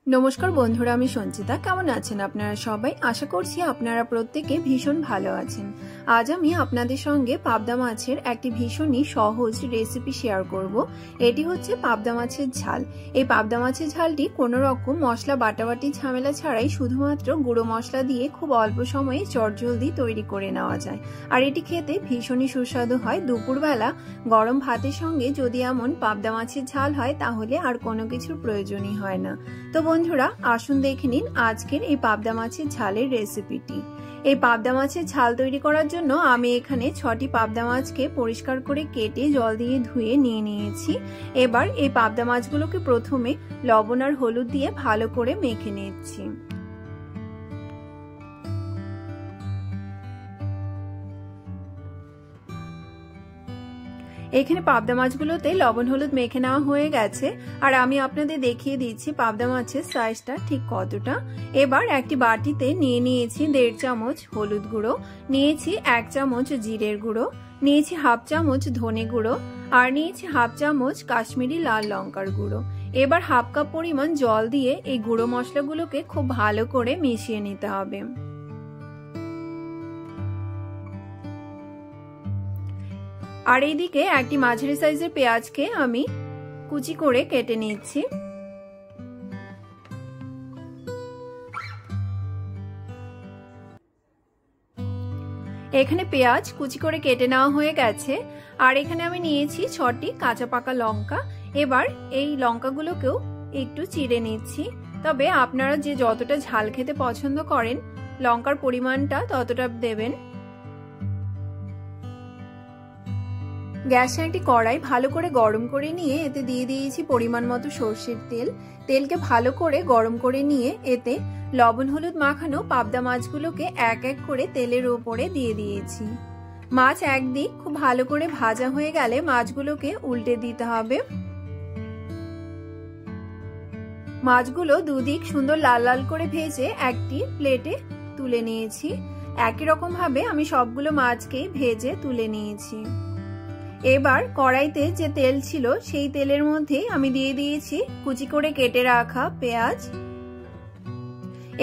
नमस्कार बंधुरा आमी संचिता केमन आছেন আপনারা সবাই आशा করছি আপনারা প্রত্যেকে ভীষণ ভালো আছেন। আজ আমি আপনাদের সঙ্গে পাবদা মাছের একটি ভীষণই সহজ রেসিপি শেয়ার করব। এটি হচ্ছে পাবদা মাছের ঝাল। এই পাবদা মাছের ঝালটি কোনো রকম মশলা বাটাবাটি ঝামেলা ছাড়াই শুধুমাত্র গুঁড়ো মশলা দিয়ে খুব অল্প সময়ে চটজলদি তৈরি করে নেওয়া যায়। আর এটি খেতে ভীষণই সুস্বাদু হয়। দুপুরবেলা গরম ভাতের সঙ্গে যদি এমন পাবদা মাছের ঝাল হয় তাহলে আর কোনো কিছুর প্রয়োজনই হয় না। তো বন্ধুরা আসুন দেখে নিন আজকের এই পাবদা মাছের ঝালের রেসিপিটি। এই পাবদা মাছের ঝাল তৈরি করার জন্য আমি এখানে 6টি পাবদা মাছকে পরিষ্কার করে কেটে জল দিয়ে ধুয়ে নিয়ে নিয়েছি। এবার এই পাবদা মাছগুলোকে প্রথমে লবণ আর হলুদ দিয়ে ভালো করে মেখে নিচ্ছি। এখানে পাবদা মাছগুলোতে লবণ হলুদ মেখে নেওয়া হয়ে গেছে আর আমি আপনাদের দেখিয়ে দিচ্ছি পাবদা মাছের সাইজটা ঠিক কতটা। এবার একটি বাটিতে নিয়ে নিয়েছি 1.5 চামচ হলুদ গুঁড়ো, নিয়েছি 1 চামচ জিরের গুঁড়ো, নিয়েছি 1/2 চামচ ধনে গুঁড়ো আর নিয়েছি 1/2 চামচ কাশ্মীরি লাল লঙ্কার গুঁড়ো। এবার 1/2 কাপ পরিমাণ জল দিয়ে এই গুঁড়ো মশলাগুলোকে খুব ভালো করে মিশিয়ে নিতে হবে। আর এইদিকে একটি মাঝারি সাইজের পেঁয়াজকে আমি কুচি করে কেটে নিচ্ছি। এখানে পেঁয়াজ কুচি করে কেটে নেওয়া হয়ে গেছে আর এখানে আমি নিয়েছি 6টি কাঁচা পাকা লঙ্কা। এবার এই লঙ্কাগুলোকেও একটু চিড়ে নিচ্ছি। তবে আপনারা যে যতটা ঝাল খেতে পছন্দ করেন লঙ্কার পরিমাণটা ততটা দেবেন। গ্যাসে একটি কড়াই ভালো করে গরম করে নিয়ে এতে দিয়ে দিয়েছি পরিমাণ মতো সরষের তেল। তেলকে ভালো করে গরম করে নিয়ে এতে লবণ হলুদ মাখানো পাবদা মাছগুলোকে এক এক করে তেলের উপরে দিয়ে দিয়েছি। মাছ একদিক খুব ভালো করে ভাজা হয়ে গেলে মাছগুলোকে উল্টে দিতে হবে। মাছগুলো দুদিক সুন্দর লাল লাল করে ভেজে একটি প্লেটে তুলে নিয়েছি। একই রকম ভাবে আমি সবগুলো মাছকে ভেজে তুলে নিয়েছি। এবার কড়াইতে যে তেল ছিল সেই তেলের মধ্যে আমি দিয়ে দিয়েছি কুচি করে কেটে রাখা পেঁয়াজ।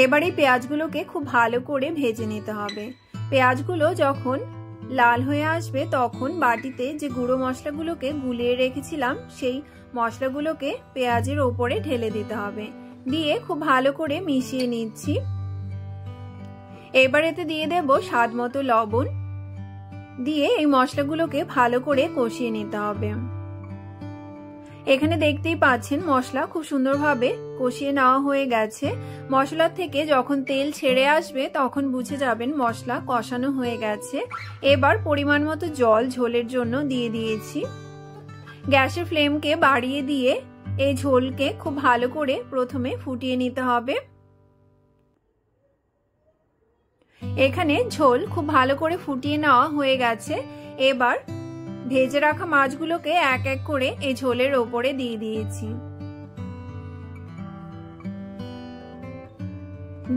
এবার এই পেঁয়াজগুলোকে খুব ভালো করে ভেজে নিতে হবে। পেঁয়াজগুলো যখন লাল হয়ে আসবে তখন বাটিতে যে গুঁড়ো মশলাগুলোকে গুলিয়ে রেখেছিলাম সেই মশলাগুলোকে পেঁয়াজের ওপরে ঢেলে দিতে হবে। দিয়ে খুব ভালো করে মিশিয়ে নিচ্ছি। এবার এতে দিয়ে দেব স্বাদ মতো লবণ, দিয়ে এই মশলাগুলোকে ভালো করে কষিয়ে নিতে হবে। এখানে দেখতেই পাচ্ছেন মশলা খুব সুন্দরভাবে কষিয়ে নেওয়া হয়ে গেছে। মশলার থেকে যখন তেল ছেড়ে আসবে তখন বুঝে যাবেন মশলা কষানো হয়ে গেছে। এবার পরিমাণ মতো জল ঝোলের জন্য দিয়ে দিয়েছি। গ্যাসের ফ্লেমকে বাড়িয়ে দিয়ে এই ঝোলকে খুব ভালো করে প্রথমে ফুটিয়ে নিতে হবে। এখানে ঝোল খুব ভালো করে ফুটিয়ে নেওয়া হয়ে গেছে। এবার ভেজে রাখা মাছগুলোকে এক এক করে এই ঝোলের ওপরে দিয়ে দিয়েছি।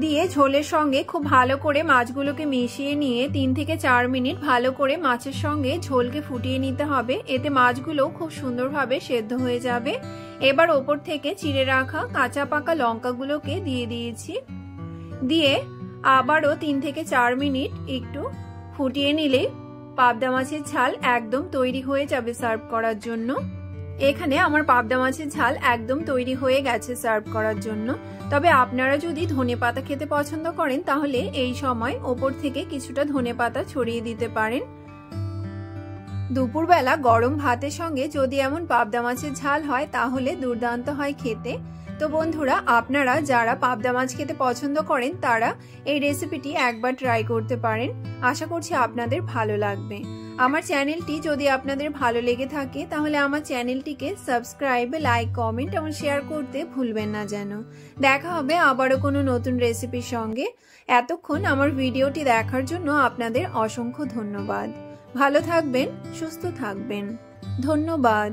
দিয়ে ঝোলের সঙ্গে খুব ভালো করে মাছগুলোকে মিশিয়ে নিয়ে 3 থেকে 4 মিনিট ভালো করে মাছের সঙ্গে ঝোলকে ফুটিয়ে নিতে হবে। এতে মাছগুলো খুব সুন্দরভাবে সেদ্ধ হয়ে যাবে। এবার ওপর থেকে চিড়ে রাখা কাঁচা পাকা লঙ্কাগুলোকে দিয়ে দিয়েছি। দিয়ে আবারও 3 থেকে 4 মিনিট একটু ফুটিয়ে নিলে পাবদা মাছের ঝাল একদম তৈরি হয়ে যাবে সার্ভ করার জন্য। এখানে আমার পাবদা মাছের ঝাল একদম তৈরি হয়ে গেছে সার্ভ করার জন্য। তবে আপনারা যদি ধনেপাতা খেতে পছন্দ করেন তাহলে এই সময় ওপর থেকে কিছুটা ধনেপাতা ছড়িয়ে দিতে পারেন। দুপুরবেলা গরম ভাতের সঙ্গে যদি এমন পাবদা মাছের ঝাল হয় তাহলে দুর্দান্ত হয় খেতে। তো বন্ধুরা আপনারা যারা পাবদা মাছ খেতে পছন্দ করেন তারা এই রেসিপিটি একবার ট্রাই করতে পারেন। আশা করছি আপনাদের ভালো লাগবে। আমার চ্যানেলটি যদি আপনাদের ভালো লেগে থাকে তাহলে আমার চ্যানেলটিকে সাবস্ক্রাইব, লাইক, কমেন্ট এবং শেয়ার করতে ভুলবেন না যেন। দেখা হবে আবারও কোনো নতুন রেসিপির সঙ্গে। এতক্ষণ আমার ভিডিওটি দেখার জন্য আপনাদের অসংখ্য ধন্যবাদ। ভালো থাকবেন, সুস্থ থাকবেন। ধন্যবাদ।